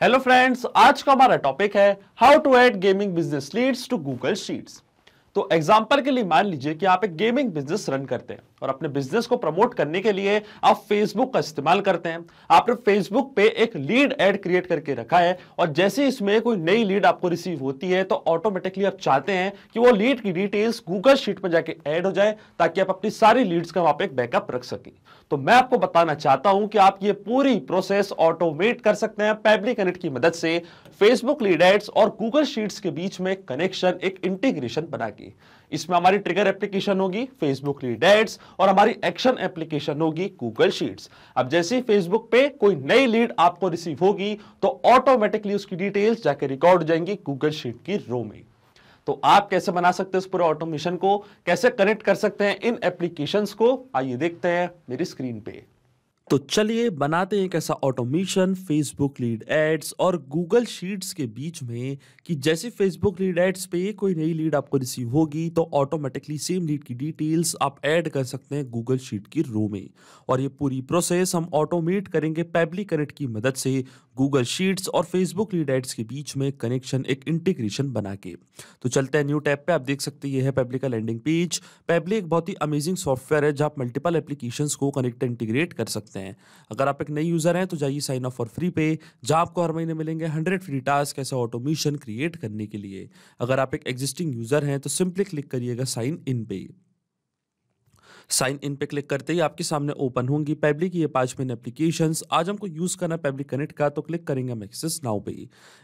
Hello friends, आज का हमारा टॉपिक है how to add gaming business leads to Google Sheets. तो एग्जांपल के लिए मान लीजिए कि आप एक गेमिंग बिजनेस रन करते हैं और अपने बिजनेस को प्रमोट करने के लिए आप फेसबुक का इस्तेमाल करते हैं। आपने फेसबुक पे एक लीड ऐड क्रिएट करके रखा है और जैसे ही इसमें कोई नई लीड आपको रिसीव होती है तो ऑटोमेटिकली आप चाहते हैं कि वो लीड की डिटेल्स गूगल शीट पर जाके ऐड हो जाए ताकि आप अपनी सारी लीड्स का वहां पे एक बैकअप रख सकें। तो मैं आपको बताना चाहता हूं कि आप ये पूरी प्रोसेस ऑटोमेट कर सकते हैं पेबली कनेक्ट की मदद से फेसबुक लीड एड्स और गूगल शीट्स के बीच में कनेक्शन, एक इंटीग्रेशन बना के। इसमें हमारी ट्रिगर एप्लीकेशन होगी फेसबुक लीड एड्स और हमारी एक्शन एप्लीकेशन होगी गूगल शीट्स। अब जैसे ही फेसबुक पे कोई नई लीड आपको रिसीव होगी तो ऑटोमेटिकली उसकी डिटेल्स जाके रिकॉर्ड हो जाएंगी गूगल शीट की रो में। तो आप कैसे बना सकते हैं इस पूरे ऑटोमेशन को, कैसे कनेक्ट कर सकते हैं इन एप्लीकेशंस को, आइए देखते हैं मेरी स्क्रीन पे। तो चलिए बनाते हैं एक ऐसा ऑटोमेशन फेसबुक लीड एड्स और गूगल शीट्स के बीच में कि जैसे फेसबुक लीड एड्स पे कोई नई लीड आपको रिसीव होगी तो ऑटोमेटिकली सेम लीड की डिटेल्स आप ऐड कर सकते हैं गूगल शीट की रो में। और ये पूरी प्रोसेस हम ऑटोमेट करेंगे पेबली कनेक्ट की मदद से गूगल शीट्स और फेसबुक लीड एड्स के बीच में कनेक्शन, एक इंटीग्रेशन बना के। तो चलते हैं न्यू टैब पे। आप देख सकते हैं ये है पेबली का लैंडिंग पेज। पेबली एक बहुत ही अमेजिंग सॉफ्टवेयर है जहां आप मल्टीपल एप्लीकेशंस को कनेक्ट इंटीग्रेट कर सकते हैं। अगर आप एक नई यूजर हैं तो जाइए साइन अप फॉर फ्री पे, जहां आपको हर महीने मिलेंगे 100 फ्री टास्क ऐसा ऑटोमेशन क्रिएट करने के लिए। अगर आप एक एग्जिस्टिंग यूजर हैं तो सिंपली क्लिक करिएगा साइन इन पे। साइन इन पे क्लिक करते ही आपके सामने ओपन होंगी पेबली की ये 5 मेन एप्लीकेशंस। आज हमको यूज करना है पेबली कनेक्ट का, तो क्लिक करेंगे हम एक्सेस नाउ पे।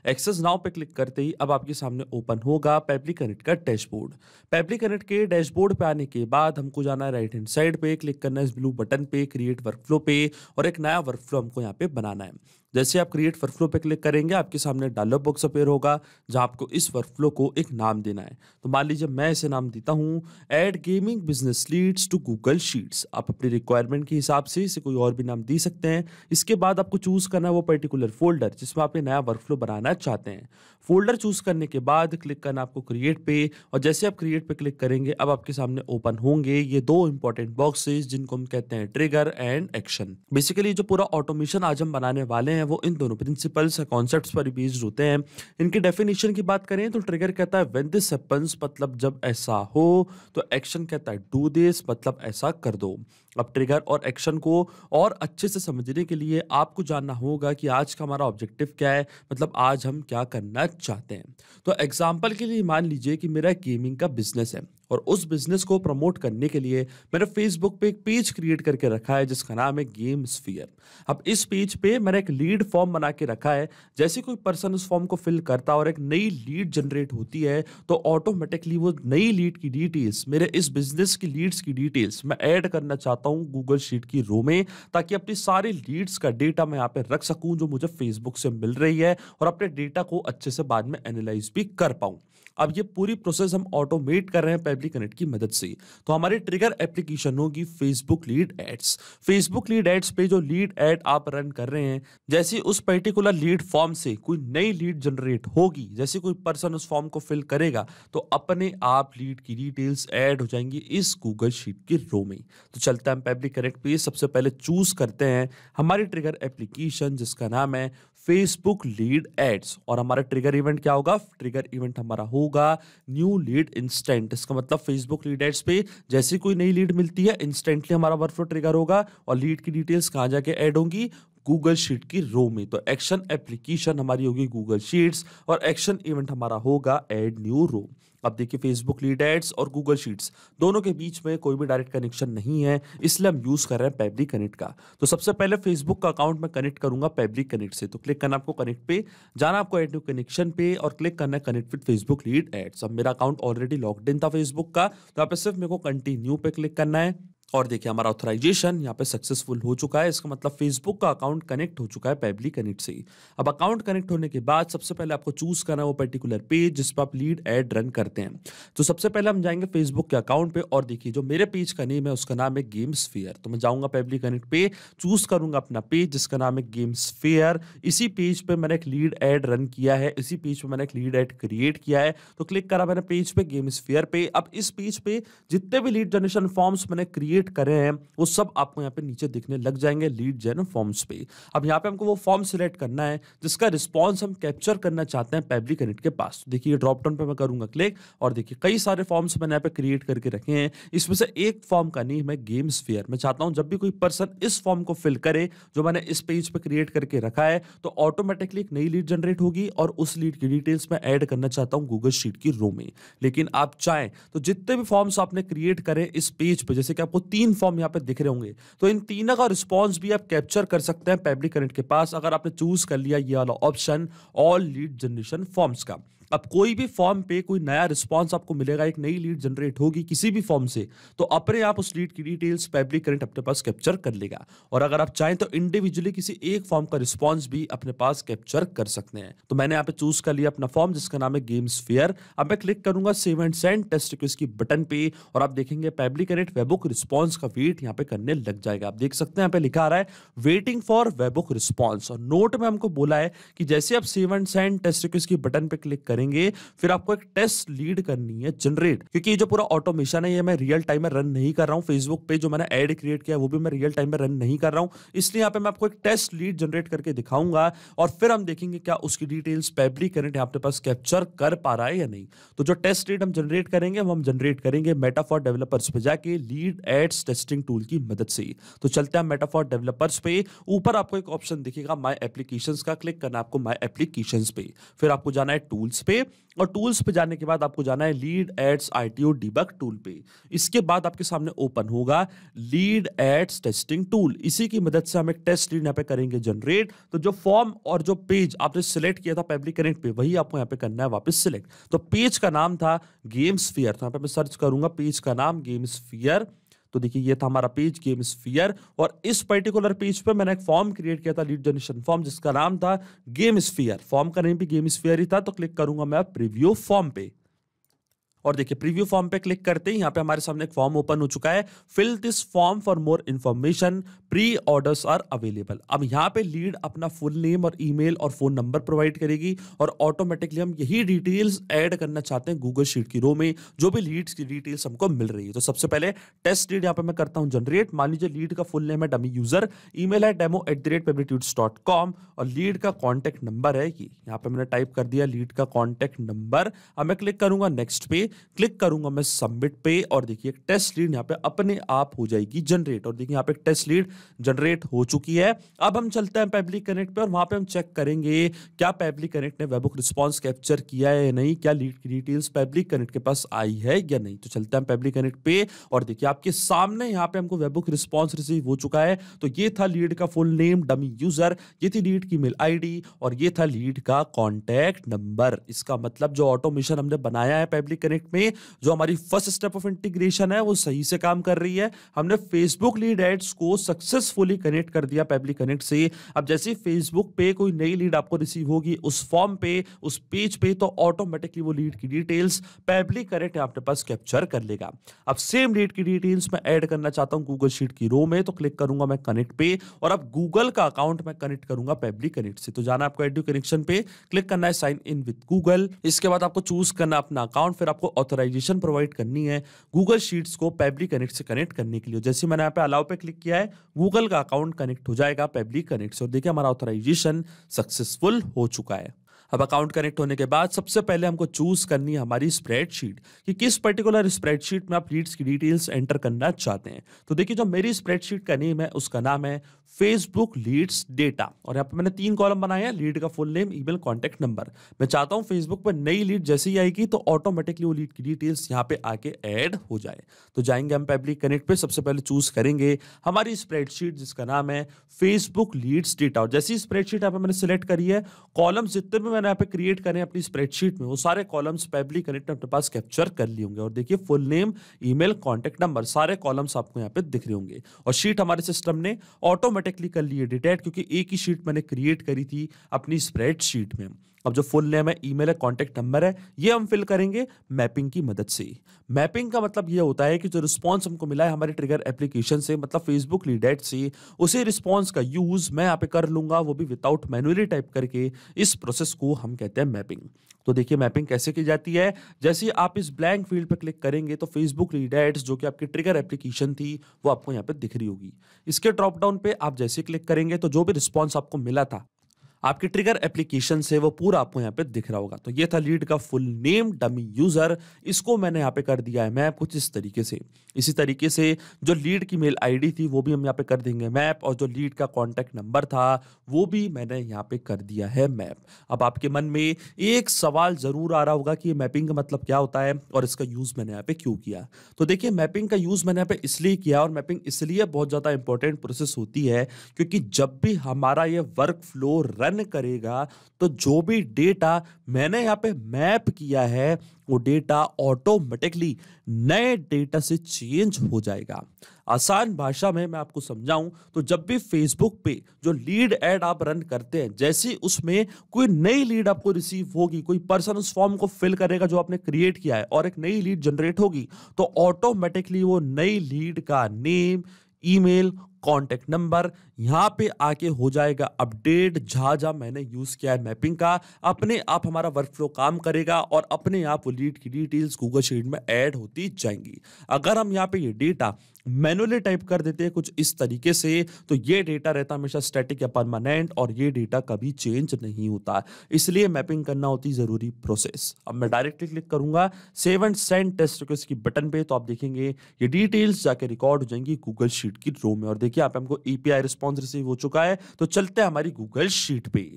एक्सेस नाउ पे क्लिक करते ही अब आपके सामने ओपन होगा पेबली कनेक्ट का डैशबोर्ड। पेबली कनेक्ट के डैशबोर्ड पे आने के बाद हमको जाना है राइट हैंड साइड पे, क्लिक करना है इस ब्लू बटन पे क्रिएट वर्कफ्लो पे और एक नया वर्कफ्लो हमको यहाँ पे बनाना है। जैसे आप क्रिएट वर्कफ्लो पे क्लिक करेंगे आपके सामने डायलॉग बॉक्स अपीयर होगा जहां आपको इस वर्कफ्लो को एक नाम देना है। तो मान लीजिए मैं इसे नाम देता हूं add gaming business leads to Google Sheets. आप अपनी रिक्वायरमेंट के हिसाब से इसे कोई और भी नाम दे सकते हैं। इसके बाद आपको चूज करना है वो पर्टिकुलर फोल्डर जिसमें आप ये नया वर्कफ्लो बनाना चाहते हैं। फोल्डर चूज करने के बाद क्लिक करना आपको क्रिएट पे और जैसे आप क्रिएट पे क्लिक करेंगे अब आपके सामने ओपन होंगे ये दो इंपॉर्टेंट बॉक्सेस जिनको हम कहते हैं ट्रिगर एंड एक्शन। बेसिकली जो पूरा ऑटोमेशन आज हम बनाने वाले हैं वो इन दोनों प्रिंसिपल्स कॉन्सेप्ट्स पर बेस्ड होते हैं। इनकी डेफिनेशन की बात करें तो ट्रिगर कहता है व्हेन दिस हैपेंस, मतलब जब ऐसा हो। तो एक्शन कहता है डू दिस, मतलब ऐसा कर दो। अब ट्रिगर और एक्शन को और अच्छे से समझने के लिए आपको जानना होगा कि आज का हमारा ऑब्जेक्टिव क्या है, मतलब आज हम क्या करना चाहते हैं। तो एग्जांपल के लिए मान लीजिए कि मेरा गेमिंग का बिजनेस है और उस बिजनेस को प्रमोट करने के लिए मैंने फेसबुक पे एक पेज क्रिएट करके रखा है जिसका नाम है गेम स्फीयर। अब इस पेज पे मैंने एक लीड फॉर्म बना के रखा है। जैसे कोई पर्सन उस फॉर्म को फिल करता है और एक नई लीड जनरेट होती है तो ऑटोमेटिकली वो नई लीड की डिटेल्स, मेरे इस बिजनेस की लीड्स की डिटेल्स मैं ऐड करना चाहता हूं गूगल शीट की रो में ताकि अपनी सारी लीड्स का डेटा मैं यहाँ पे रख सकूं जो मुझे फेसबुक से मिल रही है और अपने डेटा को अच्छे से बाद में एनालाइज भी कर पाऊं। अब ये पूरी प्रोसेस हम ऑटोमेट कर रहे हैं पेबली कनेक्ट की मदद से। तो हमारी ट्रिगर एप्लीकेशन होगी Facebook lead ads. Facebook lead ads पे जो लीड एड आप रन कर रहे हैं, जैसे उस पर्टिकुलर लीड फॉर्म से कोई नई लीड जनरेट होगी, जैसे कोई पर्सन उस फॉर्म को फिल करेगा तो अपने आप लीड की डिटेल्स ऐड हो जाएंगी इस गूगल शीट की रो में। तो चलते हैं हम पेबली कनेक्ट पे, सबसे पहले चूज करते हैं हमारी ट्रिगर एप्लीकेशन जिसका नाम है फेसबुक लीड एड्स। और हमारा ट्रिगर इवेंट क्या होगा? ट्रिगर इवेंट हमारा होगा न्यू लीड इंस्टेंट। इसका मतलब फेसबुक लीड एड्स पे जैसे कोई नई लीड मिलती है इंस्टेंटली हमारा वर्कफ्लो ट्रिगर होगा और लीड की डिटेल्स कहां जाके ऐड होंगी? गूगल शीट की रो में। तो एक्शन एप्लीकेशन हमारी होगी गूगल शीट्स और एक्शन इवेंट हमारा होगा ऐड न्यू रो। अब देखिए फेसबुक लीड एड्स और गूगल शीट्स दोनों के बीच में कोई भी डायरेक्ट कनेक्शन नहीं है, इसलिए हम यूज कर रहे हैं पेबली कनेक्ट का। तो सबसे पहले फेसबुक का अकाउंट मैं कनेक्ट करूंगा पेबली कनेक्ट से। तो क्लिक करना आपको कनेक्ट पे, जाना आपको ऐड न्यू कनेक्शन पे और क्लिक करना है connect with Facebook lead ads. अब मेरा अकाउंट ऑलरेडी लॉग्ड इन था फेसबुक का, तो यहाँ पे सिर्फ मेरे को कंटिन्यू पे क्लिक करना है और देखिए हमारा ऑथराइजेशन यहाँ पे सक्सेसफुल हो चुका है। इसका मतलब फेसबुक का अकाउंट कनेक्ट हो चुका है पेबली कनेक्ट से। अब अकाउंट कनेक्ट होने के बाद सबसे पहले आपको चूज करना है वो पर्टिकुलर पेज जिस पर आप लीड एड रन करते हैं। तो सबसे पहले हम जाएंगे फेसबुक के अकाउंट पे और देखिए जो मेरे पेज का नेम है उसका नाम है गेम स्फीयर। तो मैं जाऊंगा पेबली कनेक्ट पे, चूज करूंगा अपना पेज जिसका नाम है गेम स्फीयर। इसी पेज पे मैंने एक लीड एड रन किया है, इसी पेज पे मैंने एक लीड एड क्रिएट किया है। तो क्लिक करा मैंने पेज पे गेम स्फीयर पे। अब इस पेज पे जितने भी लीड जनरेशन फॉर्म्स मैंने क्रिएट क्रिएट करे हैं वो सब आपको यहाँ पे नीचे दिखने लग जाएंगे लीड जेन फॉर्म्स पे। अब यहाँ पे हमको वो फॉर्म सिलेक्ट करना है जिसका रिस्पॉन्स हम कैप्चर करना चाहते हैं पेबली कनेक्ट के पास। देखिए ड्रॉप डाउन पे मैं करूंगा क्लिक और देखिए कई सारे फॉर्म्स मैंने यहाँ पे क्रिएट करके रखे हैं। इसमें से एक फॉर्म का नेम है गेम्स फेयर। मैं चाहता हूं जब भी कोई पर्सन इस फॉर्म को फिल करे जो मैंने इस पेज पे क्रिएट करके रखा है तो ऑटोमेटिकली एक नई लीड जनरेट होगी और उस लीड की डिटेल्स मैं ऐड करना चाहता हूं गूगल शीट की रो में। लेकिन आप चाहें तो जितने भी फॉर्म्स आपने क्रिएट करे इस पेज पे, जैसे कि आपको 3 फॉर्म यहाँ पे दिख रहे होंगे, तो इन तीनों का रिस्पॉन्स भी आप कैप्चर कर सकते हैं पेबली कनेक्ट के पास अगर आपने चूज कर लिया ये वाला option all lead generation forms का। अब कोई भी फॉर्म पे कोई नया रिस्पांस आपको मिलेगा, एक नई लीड जनरेट होगी किसी भी फॉर्म से, तो अपने आप उस लीड की डिटेल्स पेबली कनेक्ट अपने पास कैप्चर कर लेगा। और अगर आप चाहें तो इंडिविजुअली किसी एक फॉर्म का रिस्पांस भी अपने पास कैप्चर कर सकते हैं। तो मैंने यहाँ पे चूज कर लिया अपना फॉर्म जिसका नाम है गेम्स फेयर। अब मैं क्लिक करूंगा save and send test request की बटन पे और आप देखेंगे पेबली कनेक्ट वेबुक रिस्पांस का वेट यहाँ पे करने लग जाएगा। आप देख सकते हैं यहाँ पे लिखा आ रहा है वेटिंग फॉर वेबुक रिस्पांस। और नोट में हमको बोला है कि जैसे आप save and send test request की बटन पे क्लिक करेंगे फिर आपको एक टेस्ट लीड करनी है जनरेट, क्योंकि ये जो पूरा ऑटोमेशन है ये मैं रियल टाइम में रन नहीं कर रहा हूं। फेसबुक पे जो मैंने ऐड क्रिएट किया है वो भी मैं रियल टाइम में रन नहीं कर रहा हूं, इसलिए यहाँ पे मैं आपको एक टेस्ट लीड जनरेट करके दिखाऊंगा और फिर हम देखेंगे क्या उसकी डिटेल्स पेबली कनेक्ट यहाँ पे पास कैप्चर कर पा रहा है या नहीं। तो जो टेस्ट लीड हम जनरेट करेंगे हम जनरेट करेंगे मेटाफॉर डेवलपर्स पे जाके लीड एड्स टेस्टिंग टूल की मदद से। तो चलते हैं मेटाफॉर डेवलपर्स पे। ऊपर आपको एक ऑप्शन दिखेगा माय एप्लीकेशंस का, क्लिक करना है आपको माय एप्लीकेशंस पे, फिर आपको जाना है टूल्स पे और टूल्स पे जाने के बाद आपको जाना है lead ads ITO debug tool पे। इसके बाद आपके सामने ओपन होगा लीड एड्स टेस्टिंग टूल। इसी की मदद से हम एक टेस्ट लीड यहाँ पे करेंगे जनरेट। तो जो फॉर्म और जो पेज आपने सिलेक्ट किया था पेबली कनेक्ट पे वही आपको यहाँ पे करना है वापस सिलेक्ट। तो पेज का नाम था गेम्स फेयर, तो यहाँ पे मैं सर्च करूंगा पेज का नाम गेम्स फेयर। तो देखिए ये था हमारा पेज गेम्स फेयर और इस पर्टिकुलर पेज पे मैंने एक फॉर्म क्रिएट किया था लीड जनरेशन फॉर्म जिसका नाम था गेम्स फेयर। फॉर्म का नेम भी गेम्स फेयर ही था। तो क्लिक करूंगा मैं प्रीव्यू फॉर्म पे और देखिए प्रीव्यू फॉर्म पे क्लिक करते ही यहाँ पे हमारे सामने एक फॉर्म ओपन हो चुका है। Fill this form for more information, pre orders are available. अब यहाँ पे लीड अपना फुल नेम और ईमेल और फोन नंबर प्रोवाइड करेगी और ऑटोमेटिकली हम यही डिटेल्स ऐड करना चाहते हैं गूगल शीट की रो में जो भी लीड्स की डिटेल्स हमको मिल रही है। तो सबसे पहले टेस्ट लीड यहाँ पे मैं करता हूँ जनरेट। मान लीजिए लीड का फुल नेम है डमी यूजर, ईमेल है demo@pebblitudes.com और लीड का कॉन्टैक्ट नंबर है ये। यहाँ पे मैंने टाइप कर दिया लीड का कॉन्टैक्ट नंबर। अब मैं क्लिक करूंगा नेक्स्ट पे, क्लिक करूंगा मैं सबमिट पे और देखिए एक टेस्ट लीड यहाँ पे अपने आप हो जाएगी जनरेट। और देखिए यहाँ पे टेस्ट लीड जनरेट हो चुकी है। अब हम चलते हैं पेबली कनेक्ट पे और वहां पे हम चेक करेंगे क्या पेबली कनेक्ट ने वेबुक रिस्पांस कैप्चर किया है या नहीं, क्या लीड की डिटेल्स पेबली कनेक्ट के पास आई है या नहीं। तो चलते हैं पेबली कनेक्ट पे और देखिए आपके सामने यहाँ पे हमको वेबुक रिस्पांस रिसीव हो चुका है। तो ये था लीड का फुल नेम डमी यूजर, ये थी लीड की मेल आईडी और ये था लीड का कॉन्टैक्ट नंबर। इसका मतलब जो ऑटोमेशन हमने बनाया है पेबली कनेक्ट में, जो हमारी फर्स्ट स्टेप ऑफ इंटीग्रेशन है वो सही से काम कर रही है। हमने फेसबुक लीड एड्स को सक्सेसफुली कनेक्ट कर दिया पेबली कनेक्ट से। अब जैसे फेसबुक पे कोई नई लीड आपको रिसीव होगी उस फॉर्म पे उस पेज पे, तो ऑटोमेटिकली वो लीड की डिटेल्स पेबली कनेक्ट आपके पास कैप्चर कर लेगा। अब सेम लीड की डिटेल्स मैं ऐड करना चाहता हूं गूगल शीट की रो में, तो क्लिक करूंगा मैं कनेक्ट पे और अब गूगल का अकाउंट मैं कनेक्ट करूंगा पेबली कनेक्ट से। तो जाना आपको एड टू कनेक्शन पे, क्लिक करना है साइन इन विद गूगल। इसके बाद आपको चूज करना अपना अकाउंट, फिर आपको ऑथराइजेशन प्रोवाइड करनी है गूगल शीट्स को पेबली कनेक्ट से कनेक्ट करने के लिए। जैसे मैंने यहाँ पे अलाउ पे क्लिक किया है गूगल का अकाउंट कनेक्ट हो जाएगा पेबली कनेक्ट से और देखिए हमारा ऑथराइजेशन सक्सेसफुल हो चुका है। अब अकाउंट कनेक्ट होने के बाद सबसे पहले हमको चूज करनी है हमारी स्प्रेडशीट कि किस पर्टिकुलर स्प्रेडशीट में आप लीड्स की डिटेल्स एंटर करना चाहते हैं। तो देखिए जो मेरी स्प्रेडशीट का नेम है उसका नाम है फेसबुक लीड्स डेटा और यहाँ पे मैंने 3 कॉलम बनाए हैं, लीड का full name, email, contact number. मैं चाहता हूँ फेसबुक पर नई लीड जैसे ही आएगी तो ऑटोमेटिकली वो लीड की डिटेल्स यहाँ पे आके ऐड हो जाए। तो जाएंगे हम पेबली कनेक्ट पे, सबसे पहले चूज करेंगे हमारी स्प्रेडशीट जिसका नाम है फेसबुक लीड्स डेटा और जैसी स्प्रेडशीट यहाँ पे मैंने सिलेक्ट करी है, कॉलम्स जितने भी मैंने यहाँ पे क्रिएट करें अपनी स्प्रेडशीट में वो सारे कॉलम्स पेबली कनेक्ट अपने पास कैप्चर कर लिए होंगे। और देखिए full name, email, contact number सारे कॉलम्स आपको यहाँ पे दिख रहे होंगे और शीट हमारे सिस्टम ने ऑटोमेटिकली कर ली है डिटेक्ट, क्योंकि एक ही शीट मैंने क्रिएट करी थी अपनी स्प्रेडशीट में। अब जो फुल नेम है, ईमेल है, कॉन्टैक्ट नंबर है, ये हम फिल करेंगे मैपिंग की मदद से। मैपिंग का मतलब ये होता है कि जो रिस्पांस हमको मिला है हमारे ट्रिगर एप्लीकेशन से, मतलब फेसबुक लीड एड से, उसी रिस्पांस का यूज मैं यहाँ पे कर लूंगा, वो भी विदाउट मैन्युअली टाइप करके इस प्रोसेस को इसको हम कहते हैं मैपिंग। तो देखिए मैपिंग कैसे की जाती है, जैसे ही आप इस ब्लैंक फील्ड पर क्लिक करेंगे तो फेसबुक रीड एड्स जो कि आपकी ट्रिगर एप्लीकेशन थी वो आपको यहाँ पे दिख रही होगी। इसके ड्रॉप डाउन पे आप जैसे क्लिक करेंगे तो जो भी रिस्पॉन्स आपको मिला था आपकी ट्रिगर एप्लीकेशन से वो पूरा आपको यहाँ पे दिख रहा होगा। तो ये था लीड का फुल नेम, डमी यूजर, इसको मैंने यहाँ पे कर दिया है मैप कुछ इस तरीके से। इसी तरीके से जो लीड की मेल आईडी थी वो भी हम यहाँ पे कर देंगे मैप, और जो लीड का कॉन्टैक्ट नंबर था वो भी मैंने यहाँ पे कर दिया है मैप। अब आपके मन में एक सवाल जरूर आ रहा होगा कि ये मैपिंग का मतलब क्या होता है और इसका यूज मैंने यहाँ पे क्यों किया। तो देखिए मैपिंग का यूज मैंने यहाँ पे इसलिए किया, और मैपिंग इसलिए बहुत ज्यादा इंपॉर्टेंट प्रोसेस होती है क्योंकि जब भी हमारा ये वर्क फ्लो रन करेगा तो जो भी डेटा मैंने यहाँ पे मैप किया है वो डेटा ऑटोमेटिकली नए डेटा से चेंज हो जाएगा। आसान भाषा में मैं आपको समझाऊं तो जब भी फेसबुक पे जो लीड ऐड आप रन करते हैं, जैसे उसमें कोई नई लीड आपको रिसीव होगी, कोई पर्सन उस फॉर्म को फिल करेगा जो आपने क्रिएट किया है और एक नई लीड जनरेट होगी, तो ऑटोमेटिकली वो नई लीड का नेम, ईमेल, कॉन्टेक्ट नंबर यहां पे आके हो जाएगा अपडेट। जहां मैंने यूज किया है मैपिंग का, अपने आप हमारा वर्कफ्लो काम करेगा और अपने आप वो लीड की डिटेल्स गूगल शीट में ऐड होती जाएंगी। अगर हम यहाँ पे ये डेटा मैनुअली टाइप कर देते हैं कुछ इस तरीके से तो ये डेटा रहता हमेशा स्टैटिक या परमानेंट, और ये डेटा कभी चेंज नहीं होता। इसलिए मैपिंग करना होती जरूरी प्रोसेस। अब मैं डायरेक्टली क्लिक करूंगा save and send test request की बटन पे, तो आप देखेंगे ये डिटेल्स जाके रिकॉर्ड हो जाएंगी गूगल शीट की रो में। और देखिए यहाँ पे हमको एपीआई रिस्पॉन्स रिसीव हो चुका है, तो चलते हैं हमारी गूगल शीट पे।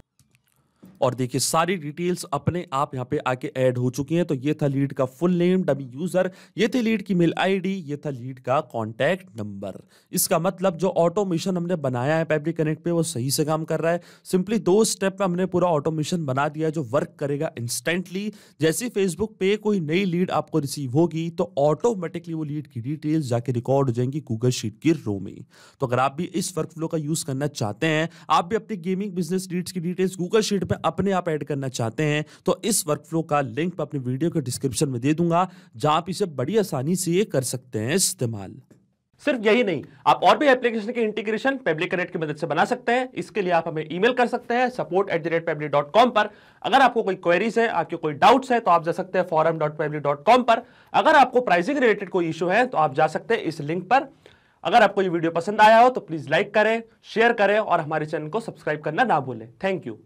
और देखिए सारी डिटेल्स अपने आप यहाँ पे आके ऐड हो चुकी हैं। तो ये था लीड का फुल नेम, डमी यूजर, ये थी लीड की मेल आईडी, ये था लीड का कॉन्टैक्ट नंबर। इसका मतलब जो ऑटोमेशन हमने बनाया है पेबली कनेक्ट पे वो सही से काम कर रहा है। सिंपली 2 स्टेप में हमने पूरा ऑटोमेशन बना दिया है जो वर्क करेगा इंस्टेंटली। जैसे फेसबुक पे कोई नई लीड आपको रिसीव होगी तो ऑटोमेटिकली वो लीड की डिटेल्स जाके रिकॉर्ड हो जाएंगी गूगल शीट की रो में। तो अगर आप भी इस वर्कफ्लो का यूज करना चाहते हैं, आप भी अपनी गेमिंग बिजनेस लीड्स की डिटेल्स गूगल शीट पे अपने आप ऐड करना चाहते हैं, तो इस वर्कफ्लो का लिंक मैं अपनी वीडियो के डिस्क्रिप्शन में दे दूंगा, जहां आप इसे बड़ी आसानी से ये कर सकते हैं इस्तेमाल। सिर्फ यही नहीं, आप और भी एप्लीकेशन के इंटीग्रेशन पेबली कनेक्ट की मदद से बना सकते हैं। इसके लिए आप हमें ईमेल कर सकते हैं support@pebly.com पर। अगर आपको कोई क्वेरीज है, आपके कोई डाउट्स है, तो आप जा सकते हैं forum.pebly.com पर। अगर आपको प्राइसिंग रिलेटेड कोई इशू है तो आप जा सकते हैं इस लिंक पर। अगर आपको ये वीडियो पसंद आया हो तो प्लीज लाइक करें, शेयर करें और हमारे चैनल को सब्सक्राइब करना ना भूलें। Thank you.